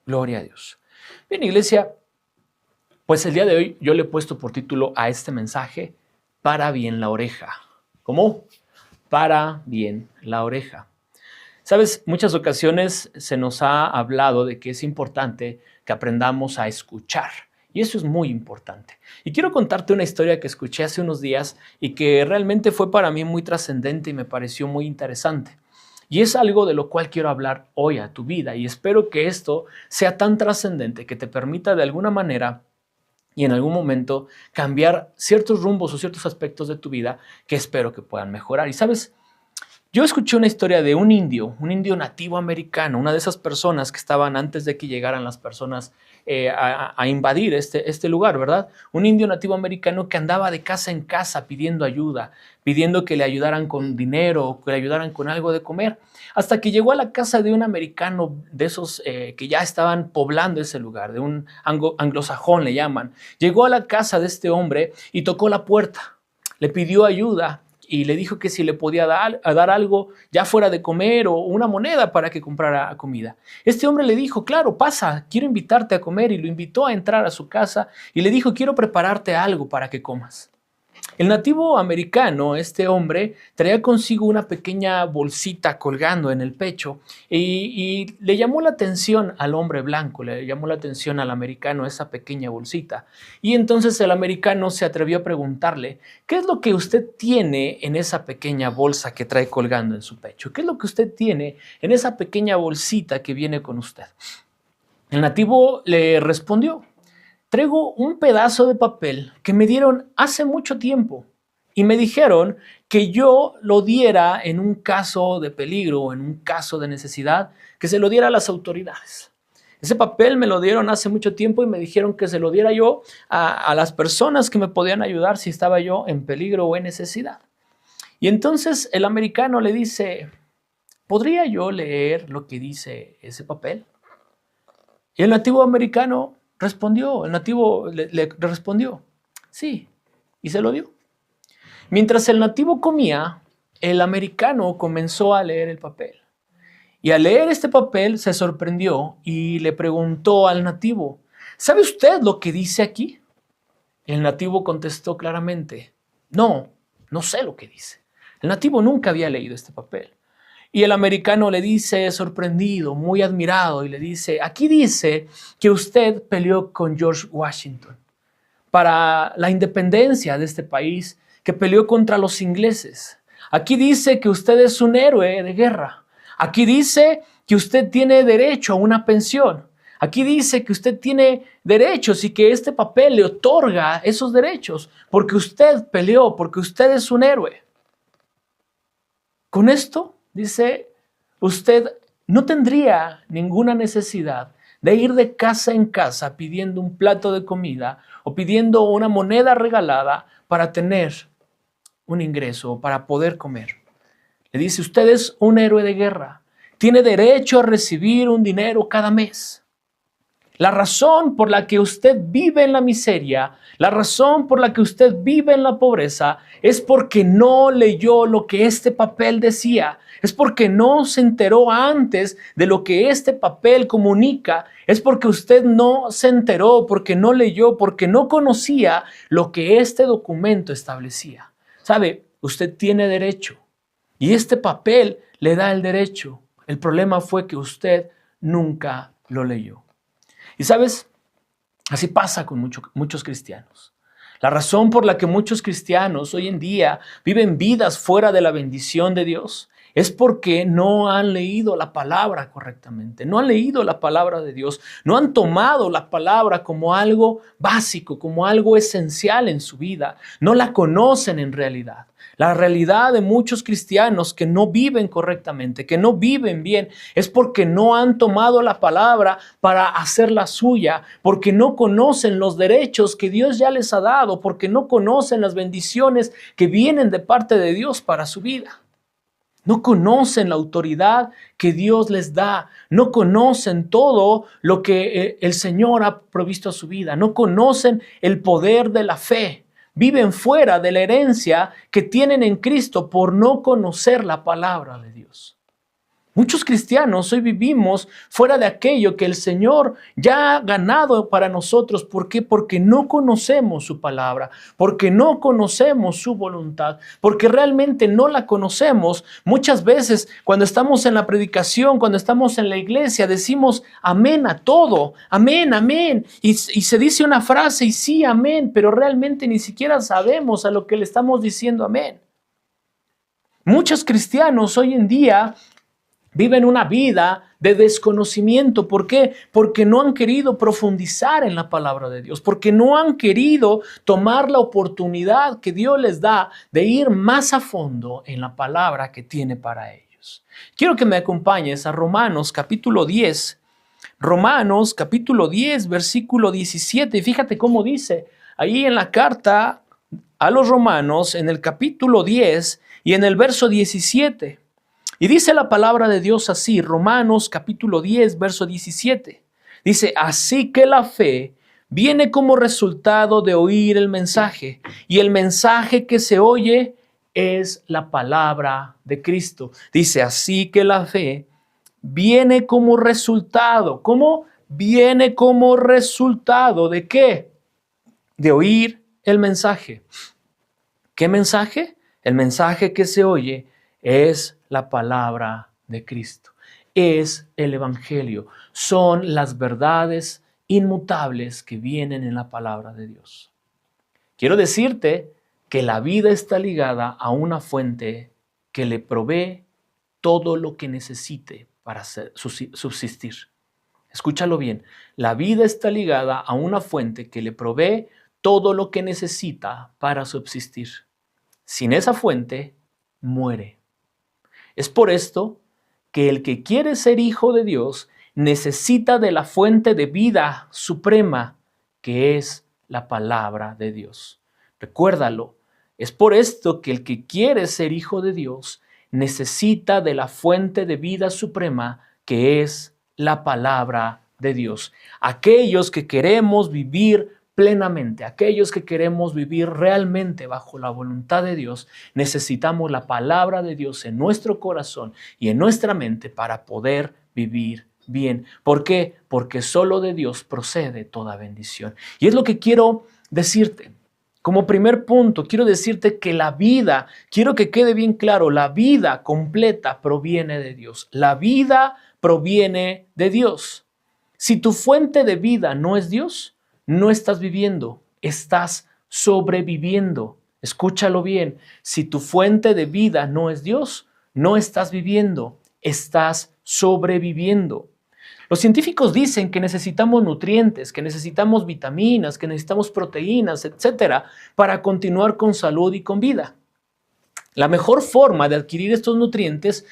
Gloria a Dios. Bien, iglesia, pues el día de hoy yo le he puesto por título a este mensaje, para bien la oreja. ¿Cómo? Para bien la oreja. Sabes, muchas ocasiones se nos ha hablado de que es importante que aprendamos a escuchar. Y eso es muy importante. Y quiero contarte una historia que escuché hace unos días y que realmente fue para mí muy trascendente y me pareció muy interesante. Y es algo de lo cual quiero hablar hoy a tu vida y espero que esto sea tan trascendente que te permita de alguna manera y en algún momento cambiar ciertos rumbos o ciertos aspectos de tu vida que espero que puedan mejorar. Y sabes, yo escuché una historia de un indio nativo americano, una de esas personas que estaban antes de que llegaran las personas a invadir este lugar, ¿verdad? Un indio nativo americano que andaba de casa en casa pidiendo ayuda, pidiendo que le ayudaran con dinero, que le ayudaran con algo de comer, hasta que llegó a la casa de un americano de esos que ya estaban poblando ese lugar, de un anglosajón le llaman. Llegó a la casa de este hombre y tocó la puerta, le pidió ayuda y le dijo que si le podía dar algo, ya fuera de comer o una moneda para que comprara comida. Este hombre le dijo, claro, pasa, quiero invitarte a comer, y lo invitó a entrar a su casa y le dijo, quiero prepararte algo para que comas. El nativo americano, este hombre, traía consigo una pequeña bolsita colgando en el pecho y le llamó la atención al hombre blanco, le llamó la atención al americano esa pequeña bolsita. Y entonces el americano se atrevió a preguntarle, ¿qué es lo que usted tiene en esa pequeña bolsa que trae colgando en su pecho? ¿Qué es lo que usted tiene en esa pequeña bolsita que viene con usted? El nativo le respondió, traigo un pedazo de papel que me dieron hace mucho tiempo y me dijeron que yo lo diera en un caso de peligro o en un caso de necesidad, que se lo diera a las autoridades. Ese papel me lo dieron hace mucho tiempo y me dijeron que se lo diera yo a las personas que me podían ayudar si estaba yo en peligro o en necesidad. Y entonces el americano le dice, ¿podría yo leer lo que dice ese papel? Y el nativo americano respondió, el nativo le respondió, sí, y se lo dio. Mientras el nativo comía, el americano comenzó a leer el papel. Y al leer este papel se sorprendió y le preguntó al nativo, ¿sabe usted lo que dice aquí? El nativo contestó claramente, no, no sé lo que dice. El nativo nunca había leído este papel. Y el americano le dice, sorprendido, muy admirado, y le dice, aquí dice que usted peleó con George Washington para la independencia de este país, que peleó contra los ingleses. Aquí dice que usted es un héroe de guerra. Aquí dice que usted tiene derecho a una pensión. Aquí dice que usted tiene derechos y que este papel le otorga esos derechos porque usted peleó, porque usted es un héroe. Con esto, dice, usted no tendría ninguna necesidad de ir de casa en casa pidiendo un plato de comida o pidiendo una moneda regalada para tener un ingreso o para poder comer. Le dice, usted es un héroe de guerra, tiene derecho a recibir un dinero cada mes. La razón por la que usted vive en la miseria, la razón por la que usted vive en la pobreza, es porque no leyó lo que este papel decía. Es porque no se enteró antes de lo que este papel comunica. Es porque usted no se enteró, porque no leyó, porque no conocía lo que este documento establecía. ¿Sabe? Usted tiene derecho. Y este papel le da el derecho. El problema fue que usted nunca lo leyó. Y sabes, así pasa con muchos cristianos. La razón por la que muchos cristianos hoy en día viven vidas fuera de la bendición de Dios es porque no han leído la palabra correctamente, no han leído la palabra de Dios, no han tomado la palabra como algo básico, como algo esencial en su vida, no la conocen en realidad. La realidad de muchos cristianos que no viven correctamente, que no viven bien, es porque no han tomado la palabra para hacerla suya, porque no conocen los derechos que Dios ya les ha dado, porque no conocen las bendiciones que vienen de parte de Dios para su vida. No conocen la autoridad que Dios les da, no conocen todo lo que el Señor ha provisto a su vida, no conocen el poder de la fe. Viven fuera de la herencia que tienen en Cristo por no conocer la palabra de Dios. Muchos cristianos hoy vivimos fuera de aquello que el Señor ya ha ganado para nosotros. ¿Por qué? Porque no conocemos su palabra, porque no conocemos su voluntad, porque realmente no la conocemos. Muchas veces cuando estamos en la predicación, cuando estamos en la iglesia, decimos amén a todo, amén, amén. Y se dice una frase y sí, amén, pero realmente ni siquiera sabemos a lo que le estamos diciendo amén. Muchos cristianos hoy en día viven una vida de desconocimiento. ¿Por qué? Porque no han querido profundizar en la palabra de Dios, porque no han querido tomar la oportunidad que Dios les da de ir más a fondo en la palabra que tiene para ellos. Quiero que me acompañes a Romanos capítulo 10. Romanos capítulo 10, versículo 17. Y fíjate cómo dice ahí en la carta a los Romanos, en el capítulo 10 y en el verso 17. Y dice la palabra de Dios así, Romanos capítulo 10, verso 17. Dice, así que la fe viene como resultado de oír el mensaje, y el mensaje que se oye es la palabra de Cristo. Dice, así que la fe viene como resultado. ¿Cómo? Viene como resultado ¿de qué? De oír el mensaje. ¿Qué mensaje? El mensaje que se oye es la palabra de Cristo. Es el Evangelio. Son las verdades inmutables que vienen en la palabra de Dios. Quiero decirte que la vida está ligada a una fuente que le provee todo lo que necesite para subsistir. Escúchalo bien. La vida está ligada a una fuente que le provee todo lo que necesita para subsistir. Sin esa fuente, muere. Es por esto que el que quiere ser hijo de Dios necesita de la fuente de vida suprema, que es la palabra de Dios. Recuérdalo, es por esto que el que quiere ser hijo de Dios necesita de la fuente de vida suprema, que es la palabra de Dios. Aquellos que queremos vivir plenamente, aquellos que queremos vivir realmente bajo la voluntad de Dios, necesitamos la palabra de Dios en nuestro corazón y en nuestra mente para poder vivir bien. ¿Por qué? Porque solo de Dios procede toda bendición. Y es lo que quiero decirte. Como primer punto, quiero decirte que la vida, quiero que quede bien claro, la vida completa proviene de Dios. La vida proviene de Dios. Si tu fuente de vida no es Dios, no estás viviendo, estás sobreviviendo. Escúchalo bien, si tu fuente de vida no es Dios, no estás viviendo, estás sobreviviendo. Los científicos dicen que necesitamos nutrientes, que necesitamos vitaminas, que necesitamos proteínas, etcétera, para continuar con salud y con vida. La mejor forma de adquirir estos nutrientes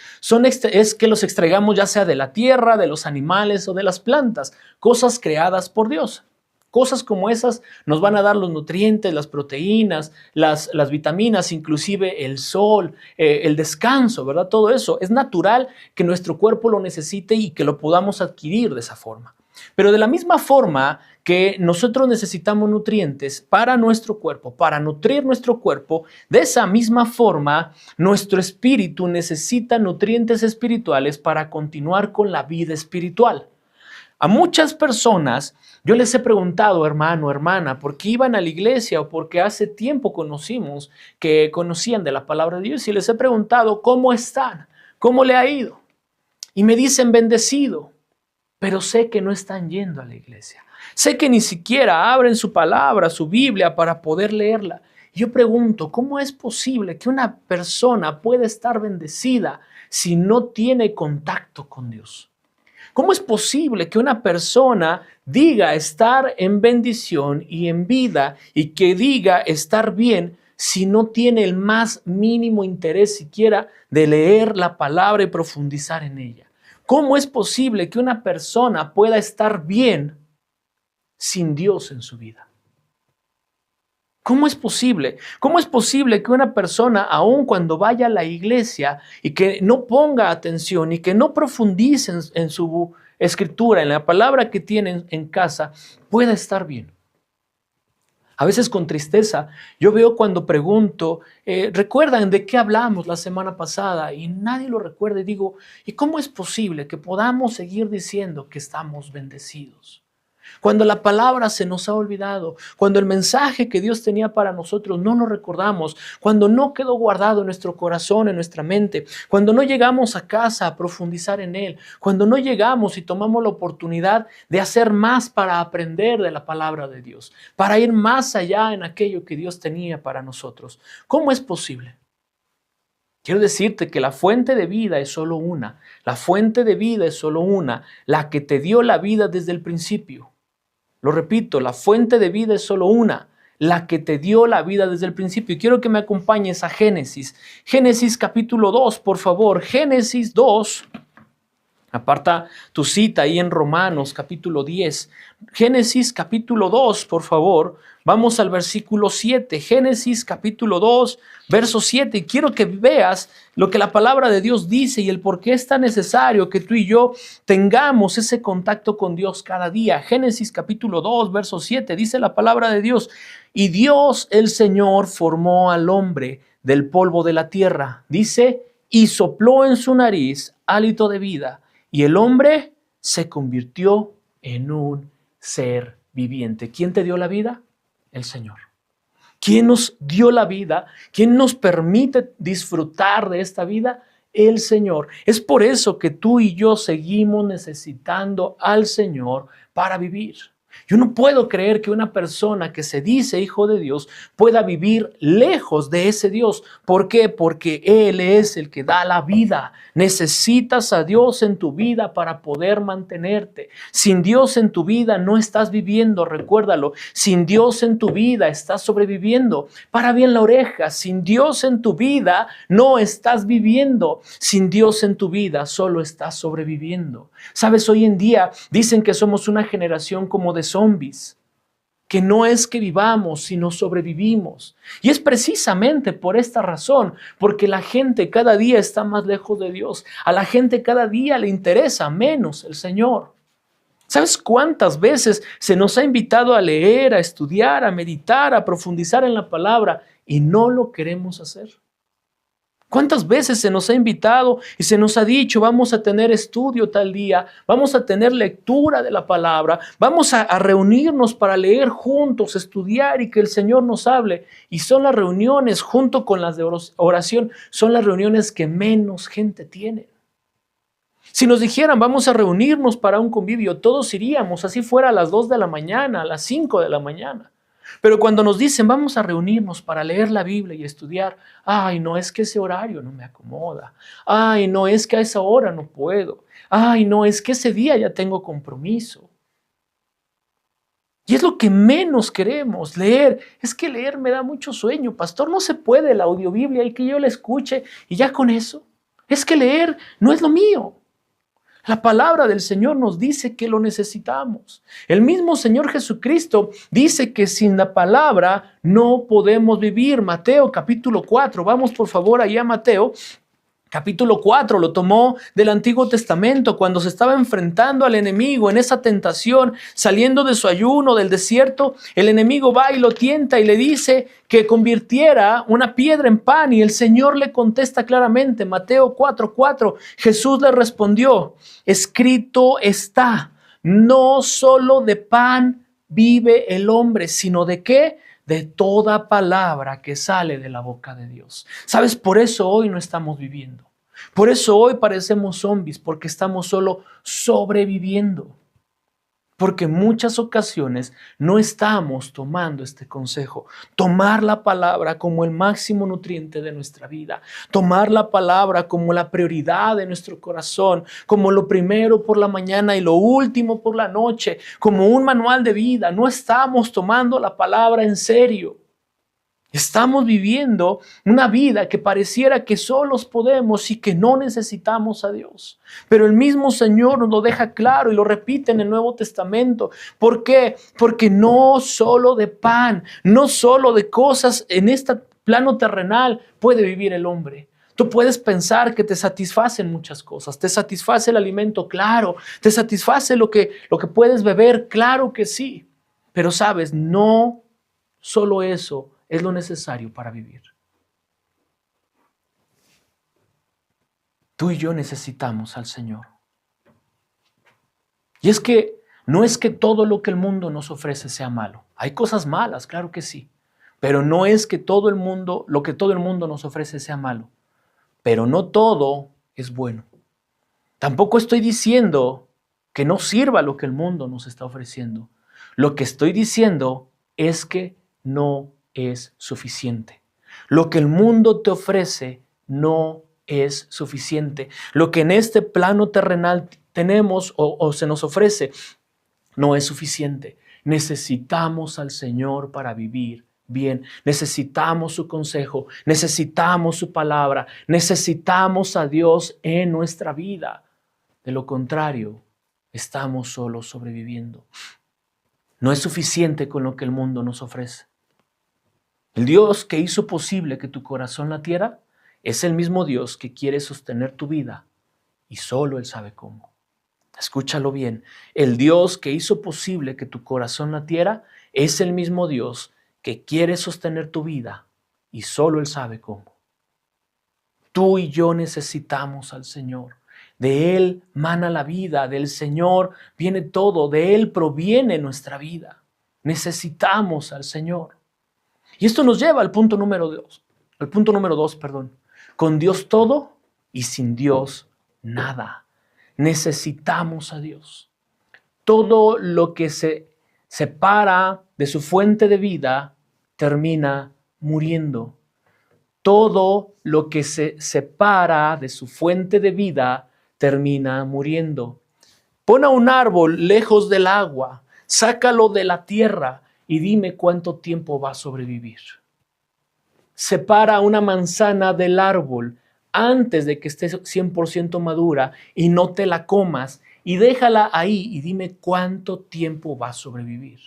es que los extraigamos ya sea de la tierra, de los animales o de las plantas, cosas creadas por Dios. Cosas como esas nos van a dar los nutrientes, las proteínas, las vitaminas, inclusive el sol, el descanso, ¿verdad? Todo eso es natural que nuestro cuerpo lo necesite y que lo podamos adquirir de esa forma. Pero de la misma forma que nosotros necesitamos nutrientes para nuestro cuerpo, para nutrir nuestro cuerpo, de esa misma forma nuestro espíritu necesita nutrientes espirituales para continuar con la vida espiritual. A muchas personas yo les he preguntado, hermano, hermana, ¿por qué iban a la iglesia o porque hace tiempo que conocían de la palabra de Dios? Y les he preguntado, ¿cómo están? ¿Cómo le ha ido? Y me dicen, bendecido, pero sé que no están yendo a la iglesia. Sé que ni siquiera abren su palabra, su Biblia, para poder leerla. Y yo pregunto, ¿cómo es posible que una persona pueda estar bendecida si no tiene contacto con Dios? ¿Cómo es posible que una persona diga estar en bendición y en vida y que diga estar bien si no tiene el más mínimo interés siquiera de leer la palabra y profundizar en ella? ¿Cómo es posible que una persona pueda estar bien sin Dios en su vida? ¿Cómo es posible? ¿Cómo es posible que una persona, aun cuando vaya a la iglesia y que no ponga atención y que no profundice en su escritura, en la palabra que tiene en casa, pueda estar bien? A veces con tristeza, yo veo cuando pregunto, ¿recuerdan de qué hablamos la semana pasada? Y nadie lo recuerda y digo, ¿y cómo es posible que podamos seguir diciendo que estamos bendecidos? Cuando la palabra se nos ha olvidado, cuando el mensaje que Dios tenía para nosotros no lo recordamos, cuando no quedó guardado en nuestro corazón, en nuestra mente, cuando no llegamos a casa a profundizar en él, cuando no llegamos y tomamos la oportunidad de hacer más para aprender de la palabra de Dios, para ir más allá en aquello que Dios tenía para nosotros. ¿Cómo es posible? Quiero decirte que la fuente de vida es solo una, la fuente de vida es solo una, la que te dio la vida desde el principio. Lo repito, la fuente de vida es solo una, la que te dio la vida desde el principio. Y quiero que me acompañes a Génesis. Génesis capítulo 2, por favor. Génesis 2. Aparta tu cita ahí en Romanos capítulo 10. Génesis capítulo 2, por favor. Vamos al versículo 7. Génesis capítulo 2, verso 7. Y quiero que veas lo que la palabra de Dios dice y el por qué es tan necesario que tú y yo tengamos ese contacto con Dios cada día. Génesis capítulo 2, verso 7. Dice la palabra de Dios. Y Dios el Señor formó al hombre del polvo de la tierra. Dice, y sopló en su nariz hálito de vida. Y el hombre se convirtió en un ser viviente. ¿Quién te dio la vida? El Señor. ¿Quién nos dio la vida? ¿Quién nos permite disfrutar de esta vida? El Señor. Es por eso que tú y yo seguimos necesitando al Señor para vivir. Yo no puedo creer que una persona que se dice hijo de Dios pueda vivir lejos de ese Dios. ¿Por qué? Porque Él es el que da la vida. Necesitas a Dios en tu vida para poder mantenerte. Sin Dios en tu vida no estás viviendo, recuérdalo. Sin Dios en tu vida estás sobreviviendo. Para bien la oreja, sin Dios en tu vida no estás viviendo. Sin Dios en tu vida solo estás sobreviviendo. Sabes, hoy en día dicen que somos una generación como de zombies, que no es que vivamos, sino sobrevivimos. Y es precisamente por esta razón, porque la gente cada día está más lejos de Dios. A la gente cada día le interesa menos el Señor. ¿Sabes cuántas veces se nos ha invitado a leer, a estudiar, a meditar, a profundizar en la palabra y no lo queremos hacer? ¿Cuántas veces se nos ha invitado y se nos ha dicho, vamos a tener estudio tal día, vamos a tener lectura de la palabra, vamos a reunirnos para leer juntos, estudiar y que el Señor nos hable? Y son las reuniones junto con las de oración, son las reuniones que menos gente tiene. Si nos dijeran, vamos a reunirnos para un convivio, todos iríamos, así fuera a las 2 de la mañana, a las 5 de la mañana. Pero cuando nos dicen vamos a reunirnos para leer la Biblia y estudiar, ay, no, es que ese horario no me acomoda. Ay, no, es que a esa hora no puedo. Ay, no, es que ese día ya tengo compromiso. Y es lo que menos queremos, leer. Es que leer me da mucho sueño. Pastor, no se puede la audiobiblia y que yo la escuche y ya con eso. Es que leer no es lo mío. La palabra del Señor nos dice que lo necesitamos. El mismo Señor Jesucristo dice que sin la palabra no podemos vivir. Mateo capítulo 4, vamos por favor allá a Mateo. Capítulo 4 lo tomó del Antiguo Testamento cuando se estaba enfrentando al enemigo en esa tentación, saliendo de su ayuno del desierto. El enemigo va y lo tienta y le dice que convirtiera una piedra en pan y el Señor le contesta claramente, Mateo 4:4, Jesús le respondió, escrito está, no solo de pan vive el hombre, sino de ¿qué? De toda palabra que sale de la boca de Dios. ¿Sabes? Por eso hoy no estamos viviendo. Por eso hoy parecemos zombies, porque estamos solo sobreviviendo. Porque en muchas ocasiones no estamos tomando este consejo. Tomar la palabra como el máximo nutriente de nuestra vida. Tomar la palabra como la prioridad de nuestro corazón. Como lo primero por la mañana y lo último por la noche. Como un manual de vida. No estamos tomando la palabra en serio. Estamos viviendo una vida que pareciera que solos podemos y que no necesitamos a Dios. Pero el mismo Señor nos lo deja claro y lo repite en el Nuevo Testamento. ¿Por qué? Porque no solo de pan, no solo de cosas en este plano terrenal puede vivir el hombre. Tú puedes pensar que te satisfacen muchas cosas. Te satisface el alimento, claro. Te satisface lo que puedes beber, claro que sí. Pero sabes, no Solo eso es lo necesario para vivir. Tú y yo necesitamos al Señor. Y es que no es que todo lo que el mundo nos ofrece sea malo. Hay cosas malas, claro que sí. Pero no es que todo el mundo, lo que todo el mundo nos ofrece sea malo. Pero no todo es bueno. Tampoco estoy diciendo que no sirva lo que el mundo nos está ofreciendo. Lo que estoy diciendo es que no es suficiente. Lo que el mundo te ofrece no es suficiente. Lo que en este plano terrenal tenemos o se nos ofrece no es suficiente. Necesitamos al Señor para vivir bien. Necesitamos su consejo, necesitamos su palabra, necesitamos a Dios en nuestra vida. De lo contrario, estamos solo sobreviviendo. No es suficiente con lo que el mundo nos ofrece. El Dios que hizo posible que tu corazón latiera es el mismo Dios que quiere sostener tu vida y solo Él sabe cómo. Escúchalo bien. El Dios que hizo posible que tu corazón latiera es el mismo Dios que quiere sostener tu vida y solo Él sabe cómo. Tú y yo necesitamos al Señor. De Él mana la vida, del Señor viene todo, de Él proviene nuestra vida. Necesitamos al Señor. Y esto nos lleva al punto número 2. Con Dios todo y sin Dios nada. Necesitamos a Dios. Todo lo que se separa de su fuente de vida termina muriendo. Todo lo que se separa de su fuente de vida termina muriendo. Pon a un árbol lejos del agua, sácalo de la tierra y dime cuánto tiempo va a sobrevivir. Separa una manzana del árbol antes de que esté 100% madura y no te la comas y déjala ahí y dime cuánto tiempo va a sobrevivir.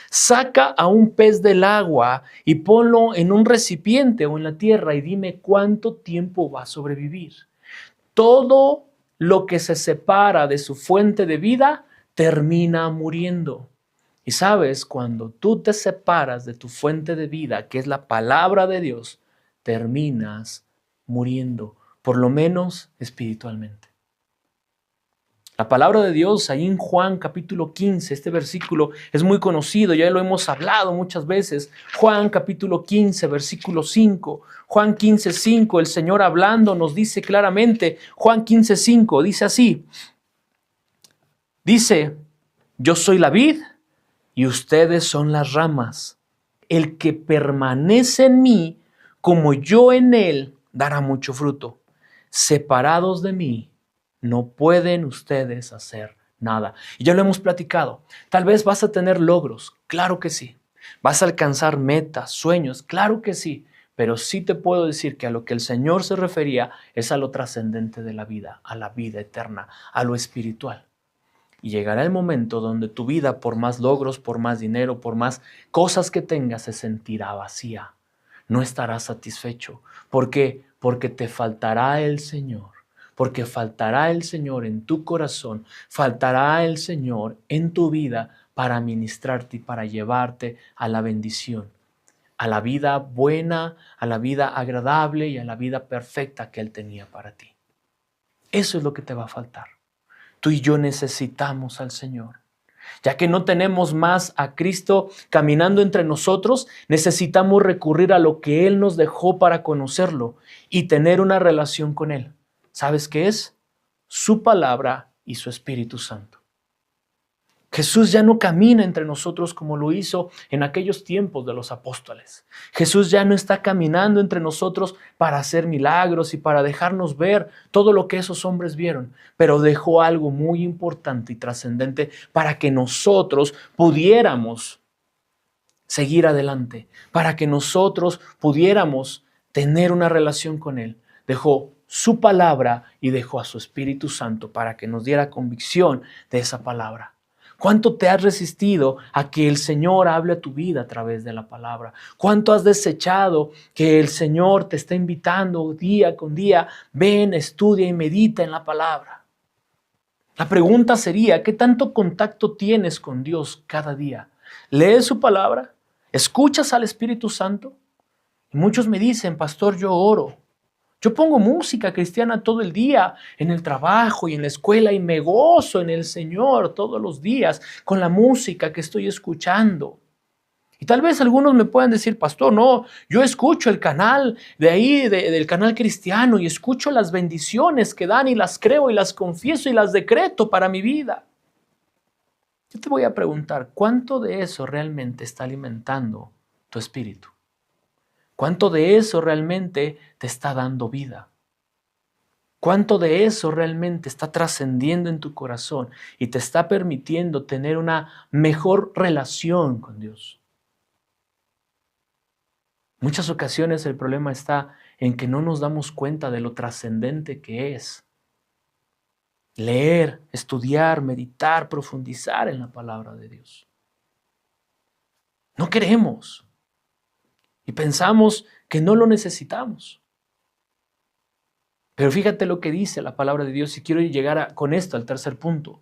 Saca a un pez del agua y ponlo en un recipiente o en la tierra y dime cuánto tiempo va a sobrevivir. Todo lo que se separa de su fuente de vida termina muriendo. Y sabes, cuando tú te separas de tu fuente de vida, que es la palabra de Dios, terminas muriendo, por lo menos espiritualmente. La palabra de Dios ahí en Juan capítulo 15, este versículo es muy conocido, ya lo hemos hablado muchas veces. Juan capítulo 15, versículo 5. Juan 15, 5, el Señor hablando nos dice claramente, Juan 15, 5, dice así. Dice, yo soy la vid y ustedes son las ramas. El que permanece en mí, como yo en él, dará mucho fruto. Separados de mí, no pueden ustedes hacer nada. Y ya lo hemos platicado. Tal vez vas a tener logros, claro que sí. Vas a alcanzar metas, sueños, claro que sí. Pero sí te puedo decir que a lo que el Señor se refería es a lo trascendente de la vida, a la vida eterna, a lo espiritual. Y llegará el momento donde tu vida, por más logros, por más dinero, por más cosas que tengas, se sentirá vacía. No estarás satisfecho. ¿Por qué? Porque te faltará el Señor. Porque faltará el Señor en tu corazón, faltará el Señor en tu vida para ministrarte y para llevarte a la bendición, a la vida buena, a la vida agradable y a la vida perfecta que Él tenía para ti. Eso es lo que te va a faltar. Tú y yo necesitamos al Señor. Ya que no tenemos más a Cristo caminando entre nosotros, necesitamos recurrir a lo que Él nos dejó para conocerlo y tener una relación con Él. ¿Sabes qué es? Su palabra y su Espíritu Santo. Jesús ya no camina entre nosotros como lo hizo en aquellos tiempos de los apóstoles. Jesús ya no está caminando entre nosotros para hacer milagros y para dejarnos ver todo lo que esos hombres vieron, pero dejó algo muy importante y trascendente para que nosotros pudiéramos seguir adelante, para que nosotros pudiéramos tener una relación con Él. Dejó su palabra y dejó a su Espíritu Santo para que nos diera convicción de esa palabra. ¿Cuánto te has resistido a que el Señor hable a tu vida a través de la palabra? ¿Cuánto has desechado que el Señor te está invitando día con día? Ven, estudia y medita en la palabra. La pregunta sería, ¿qué tanto contacto tienes con Dios cada día? ¿Lees su palabra? ¿Escuchas al Espíritu Santo? Y muchos me dicen, pastor, yo oro. Yo pongo música cristiana todo el día en el trabajo y en la escuela y me gozo en el Señor todos los días con la música que estoy escuchando. Y tal vez algunos me puedan decir, pastor, no, yo escucho el canal de ahí, del canal cristiano y escucho las bendiciones que dan y las creo y las confieso y las decreto para mi vida. Yo te voy a preguntar, ¿cuánto de eso realmente está alimentando tu espíritu? ¿Cuánto de eso realmente te está dando vida? ¿Cuánto de eso realmente está trascendiendo en tu corazón y te está permitiendo tener una mejor relación con Dios? Muchas ocasiones el problema está en que no nos damos cuenta de lo trascendente que es leer, estudiar, meditar, profundizar en la palabra de Dios. No queremos y pensamos que no lo necesitamos. Pero fíjate lo que dice la palabra de Dios y quiero llegar con esto al tercer punto.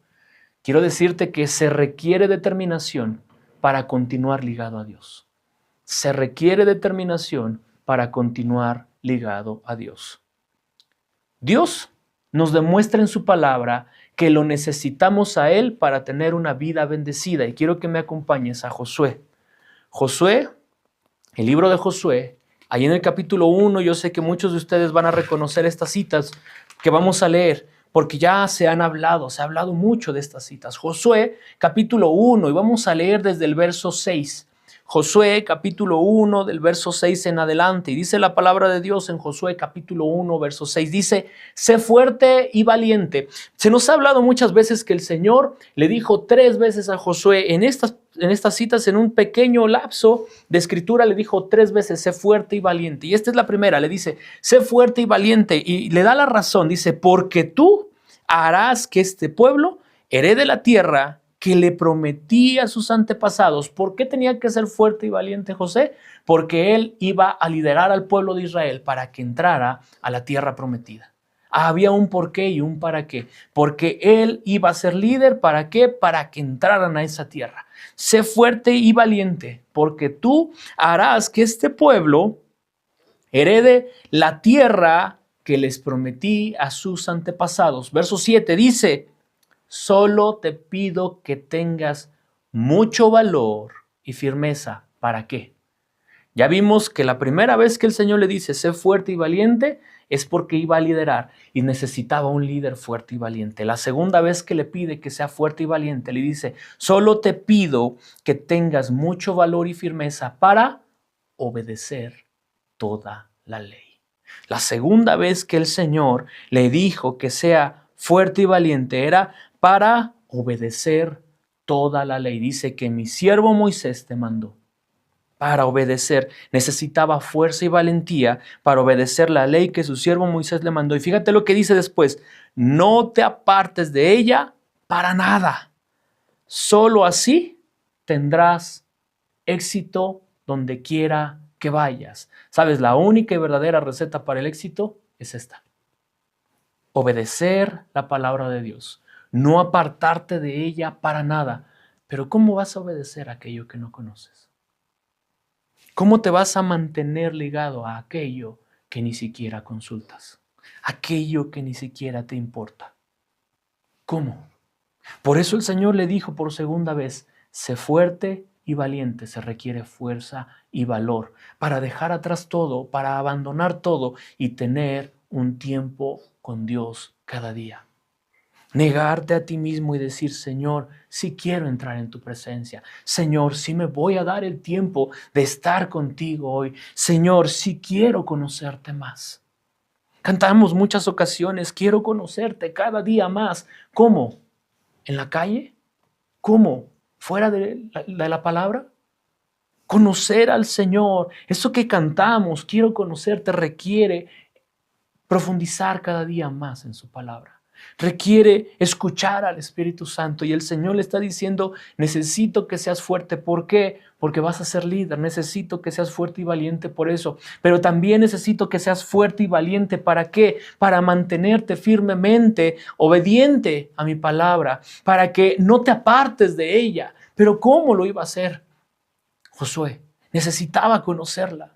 Quiero decirte que se requiere determinación para continuar ligado a Dios. Se requiere determinación para continuar ligado a Dios. Dios nos demuestra en su palabra que lo necesitamos a Él para tener una vida bendecida. Y quiero que me acompañes a Josué. Josué, el libro de Josué, ahí en el capítulo 1, yo sé que muchos de ustedes van a reconocer estas citas que vamos a leer, porque ya se ha hablado mucho de estas citas. Josué, capítulo 1, y vamos a leer desde el verso 6. Josué capítulo 1 del verso 6 en adelante, y dice la palabra de Dios en Josué capítulo 1 verso 6, dice, sé fuerte y valiente. Se nos ha hablado muchas veces que el Señor le dijo 3 veces a Josué, en estas citas, en un pequeño lapso de escritura, le dijo 3 veces, sé fuerte y valiente. Y esta es la primera, le dice, sé fuerte y valiente, y le da la razón, dice, porque tú harás que este pueblo herede la tierra que le prometí a sus antepasados. ¿Por qué tenía que ser fuerte y valiente José? Porque él iba a liderar al pueblo de Israel para que entrara a la tierra prometida. Había un porqué y un para qué. Porque él iba a ser líder, ¿para qué? Para que entraran a esa tierra. Sé fuerte y valiente, porque tú harás que este pueblo herede la tierra que les prometí a sus antepasados. Verso 7 dice, solo te pido que tengas mucho valor y firmeza. ¿Para qué? Ya vimos que la primera vez que el Señor le dice, sé fuerte y valiente, es porque iba a liderar y necesitaba un líder fuerte y valiente. La segunda vez que le pide que sea fuerte y valiente, le dice, solo te pido que tengas mucho valor y firmeza para obedecer toda la ley. La segunda vez que el Señor le dijo que sea fuerte y valiente era para obedecer toda la ley. Dice que mi siervo Moisés te mandó. Para obedecer, necesitaba fuerza y valentía para obedecer la ley que su siervo Moisés le mandó. Y fíjate lo que dice después, no te apartes de ella para nada. Solo así tendrás éxito donde quiera que vayas. ¿Sabes? La única y verdadera receta para el éxito es esta. Obedecer la palabra de Dios. No apartarte de ella para nada. Pero ¿cómo vas a obedecer aquello que no conoces? ¿Cómo te vas a mantener ligado a aquello que ni siquiera consultas? Aquello que ni siquiera te importa. ¿Cómo? Por eso el Señor le dijo por segunda vez, sé fuerte y valiente. Se requiere fuerza y valor para dejar atrás todo, para abandonar todo y tener un tiempo con Dios cada día. Negarte a ti mismo y decir, Señor, sí quiero entrar en tu presencia. Señor, sí me voy a dar el tiempo de estar contigo hoy. Señor, sí quiero conocerte más. Cantamos muchas ocasiones, quiero conocerte cada día más. ¿Cómo? ¿En la calle? ¿Cómo? ¿Fuera de la palabra? Conocer al Señor, eso que cantamos, quiero conocerte, requiere profundizar cada día más en su palabra. Requiere escuchar al Espíritu Santo y el Señor le está diciendo, necesito que seas fuerte. ¿Por qué? Porque vas a ser líder. Necesito que seas fuerte y valiente por eso. Pero también necesito que seas fuerte y valiente. ¿Para qué? Para mantenerte firmemente obediente a mi palabra, para que no te apartes de ella. ¿Pero cómo lo iba a hacer? Josué, necesitaba conocerla.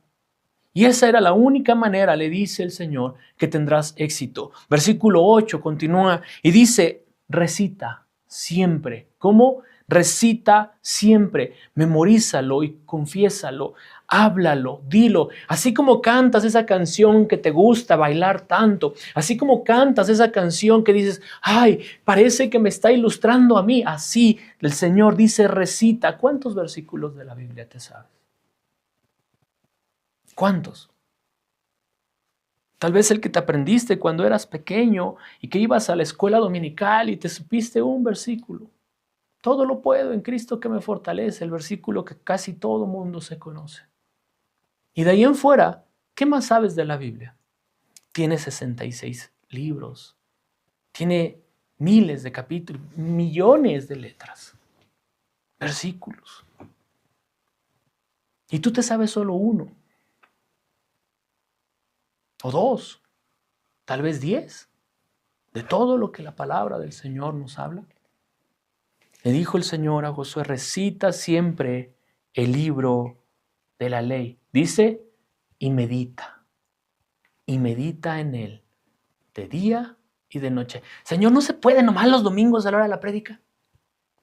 Y esa era la única manera, le dice el Señor, que tendrás éxito. Versículo 8 continúa y dice, recita siempre. ¿Cómo? Recita siempre. Memorízalo y confiésalo. Háblalo, dilo. Así como cantas esa canción que te gusta bailar tanto. Así como cantas esa canción que dices, ay, parece que me está ilustrando a mí. Así el Señor dice, recita. ¿Cuántos versículos de la Biblia te sabes? ¿Cuántos? Tal vez el que te aprendiste cuando eras pequeño y que ibas a la escuela dominical y te supiste un versículo. Todo lo puedo en Cristo que me fortalece, el versículo que casi todo mundo se conoce. Y de ahí en fuera, ¿qué más sabes de la Biblia? Tiene 66 libros, tiene miles de capítulos, millones de letras, versículos. Y tú te sabes solo uno. O dos, tal vez 10, de todo lo que la palabra del Señor nos habla. Le dijo el Señor a Josué, recita siempre el libro de la ley. Dice, y medita en él, de día y de noche. Señor, ¿no se puede nomás los domingos a la hora de la prédica?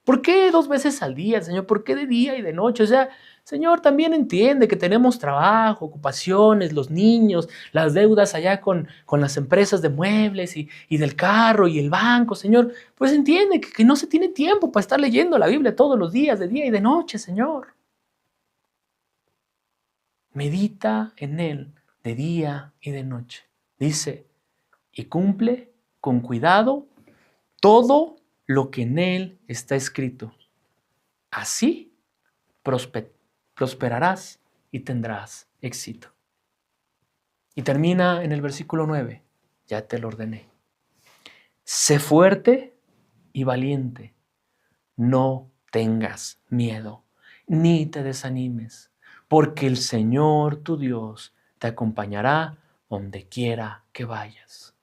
¿Por qué 2 veces al día, Señor? ¿Por qué de día y de noche? O sea, Señor, también entiende que tenemos trabajo, ocupaciones, los niños, las deudas allá con las empresas de muebles y del carro y el banco, Señor. Pues entiende que no se tiene tiempo para estar leyendo la Biblia todos los días, de día y de noche, Señor. Medita en él de día y de noche. Dice, y cumple con cuidado todo lo que en él está escrito. Así prosperarás y tendrás éxito. Y termina en el versículo 9. Ya te lo ordené. Sé fuerte y valiente. No tengas miedo, ni te desanimes, porque el Señor tu Dios te acompañará donde quiera que vayas.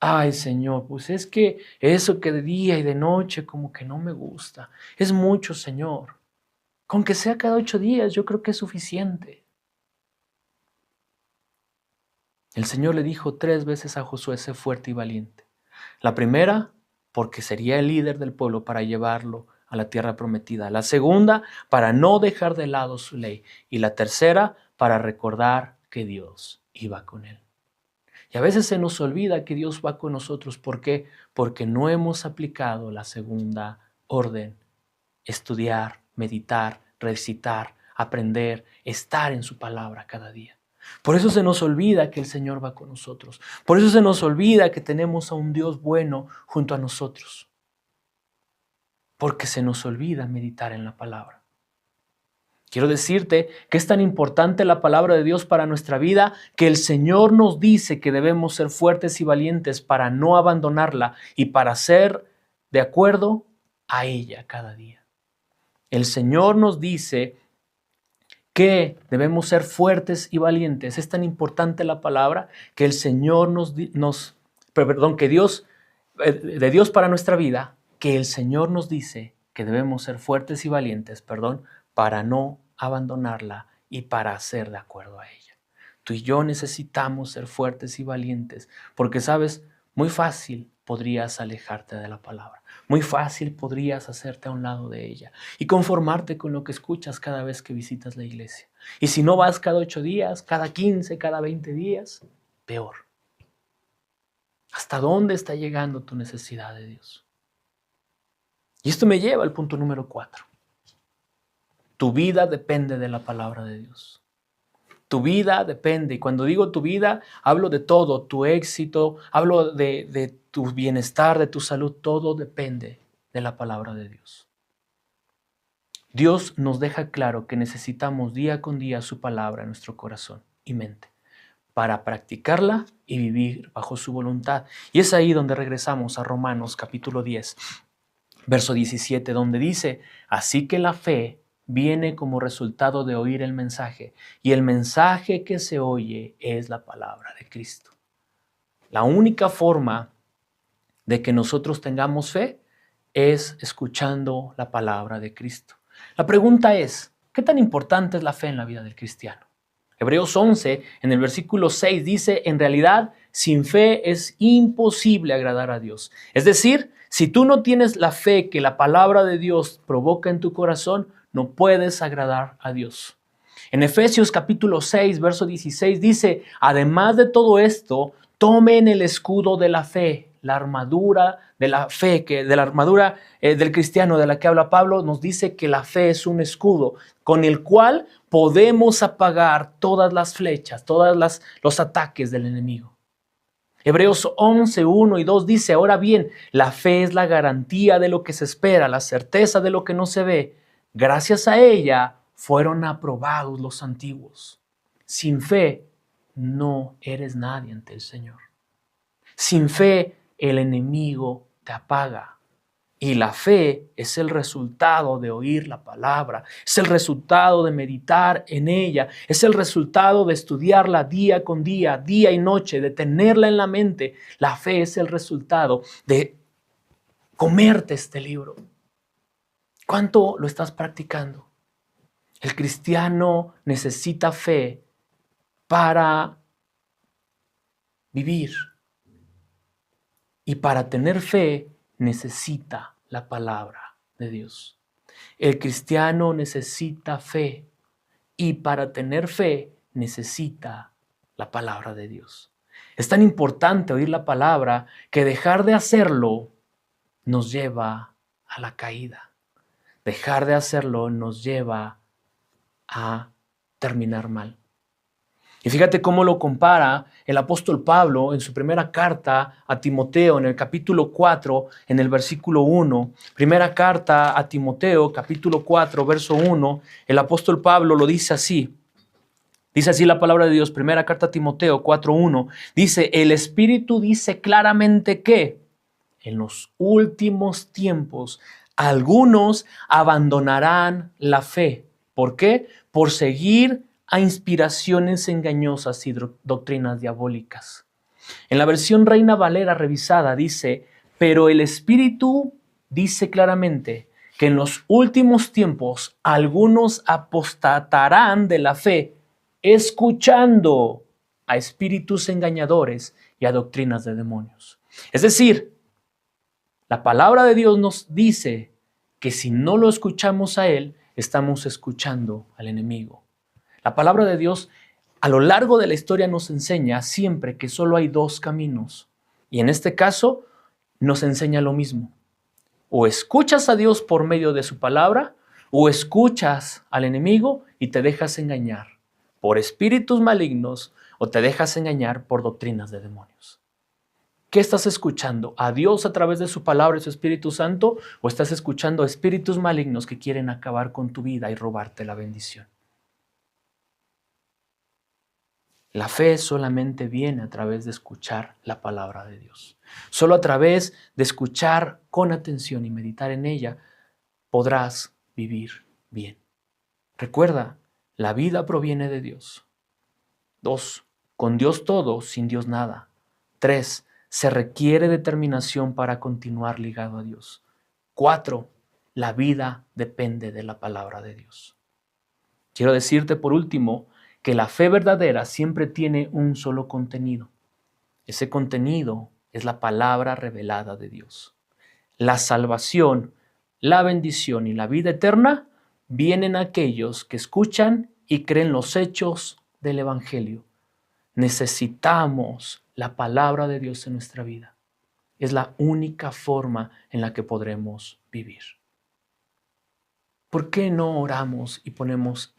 Ay, Señor, pues es que eso que de día y de noche como que no me gusta. Es mucho, Señor. Con que sea cada 8 días, yo creo que es suficiente. El Señor le dijo 3 veces a Josué, sé fuerte y valiente. La primera, porque sería el líder del pueblo para llevarlo a la tierra prometida. La segunda, para no dejar de lado su ley. Y la tercera, para recordar que Dios iba con él. Y a veces se nos olvida que Dios va con nosotros. ¿Por qué? Porque no hemos aplicado la segunda orden. Estudiar, meditar, recitar, aprender, estar en su palabra cada día. Por eso se nos olvida que el Señor va con nosotros. Por eso se nos olvida que tenemos a un Dios bueno junto a nosotros. Porque se nos olvida meditar en la palabra. Quiero decirte que es tan importante la palabra de Dios para nuestra vida que el Señor nos dice que debemos ser fuertes y valientes para no abandonarla y para ser de acuerdo a ella cada día. El Señor nos dice que debemos ser fuertes y valientes. Es tan importante la palabra que el Señor que Dios, de Dios para nuestra vida, que el Señor nos dice que debemos ser fuertes y valientes, para no abandonarla y para hacer de acuerdo a ella. Tú y yo necesitamos ser fuertes y valientes, porque sabes, muy fácil podrías alejarte de la palabra. Muy fácil podrías hacerte a un lado de ella y conformarte con lo que escuchas cada vez que visitas la iglesia. Y si no vas cada 8 días, cada 15, cada 20 días, peor. ¿Hasta dónde está llegando tu necesidad de Dios? Y esto me lleva al punto número 4. Tu vida depende de la palabra de Dios. Tu vida depende, y cuando digo tu vida, hablo de todo, tu éxito, hablo de tu bienestar, de tu salud, todo depende de la palabra de Dios. Dios nos deja claro que necesitamos día con día su palabra en nuestro corazón y mente para practicarla y vivir bajo su voluntad. Y es ahí donde regresamos a Romanos capítulo 10, verso 17, donde dice, así que la fe viene como resultado de oír el mensaje, y el mensaje que se oye es la palabra de Cristo. La única forma de que nosotros tengamos fe es escuchando la palabra de Cristo. La pregunta es, ¿Qué tan importante es la fe en la vida del cristiano? Hebreos 11, en el versículo 6, dice, en realidad, sin fe es imposible agradar a Dios. Es decir, si tú no tienes la fe que la palabra de Dios provoca en tu corazón, no puedes agradar a Dios. En Efesios capítulo 6, verso 16 dice, además de todo esto, tomen el escudo de la fe, la armadura de la fe, de la armadura del cristiano de la que habla Pablo, nos dice que la fe es un escudo con el cual podemos apagar todas las flechas, todos los ataques del enemigo. Hebreos 11, 1 y 2 dice, ahora bien, la fe es la garantía de lo que se espera, la certeza de lo que no se ve. Gracias a ella fueron aprobados los antiguos. Sin fe no eres nadie ante el Señor. Sin fe el enemigo te apaga. Y la fe es el resultado de oír la palabra, es el resultado de meditar en ella, es el resultado de estudiarla día con día, día y noche, de tenerla en la mente. La fe es el resultado de comerte este libro. ¿Cuánto lo estás practicando? El cristiano necesita fe para vivir. Y para tener fe necesita la palabra de Dios. El cristiano necesita fe y para tener fe necesita la palabra de Dios. Es tan importante oír la palabra que dejar de hacerlo nos lleva a la caída. Dejar de hacerlo nos lleva a terminar mal. Y fíjate cómo lo compara el apóstol Pablo en su primera carta a Timoteo, en el capítulo 4, en el versículo 1. Primera carta a Timoteo, capítulo 4, verso 1. El apóstol Pablo lo dice así. Dice así la palabra de Dios, primera carta a Timoteo 4:1. Dice, el Espíritu dice claramente que en los últimos tiempos algunos abandonarán la fe. ¿Por qué? Por seguir a inspiraciones engañosas y doctrinas diabólicas. En la versión Reina Valera revisada dice, pero el Espíritu dice claramente que en los últimos tiempos algunos apostatarán de la fe, escuchando a espíritus engañadores y a doctrinas de demonios. Es decir, la palabra de Dios nos dice que si no lo escuchamos a Él, estamos escuchando al enemigo. La palabra de Dios a lo largo de la historia nos enseña siempre que solo hay dos caminos. Y en este caso nos enseña lo mismo. O escuchas a Dios por medio de su palabra, o escuchas al enemigo y te dejas engañar por espíritus malignos o te dejas engañar por doctrinas de demonios. ¿Qué estás escuchando? ¿A Dios a través de su palabra y su Espíritu Santo? ¿O estás escuchando a espíritus malignos que quieren acabar con tu vida y robarte la bendición? La fe solamente viene a través de escuchar la palabra de Dios. Solo a través de escuchar con atención y meditar en ella podrás vivir bien. Recuerda, la vida proviene de Dios. 2. Con Dios todo, sin Dios nada. 3. Se requiere determinación para continuar ligado a Dios. 4. La vida depende de la palabra de Dios. Quiero decirte por último que la fe verdadera siempre tiene un solo contenido. Ese contenido es la palabra revelada de Dios. La salvación, la bendición y la vida eterna vienen a aquellos que escuchan y creen los hechos del Evangelio. Necesitamos la palabra de Dios en nuestra vida. Es la única forma en la que podremos vivir. ¿Por qué no oramos y ponemos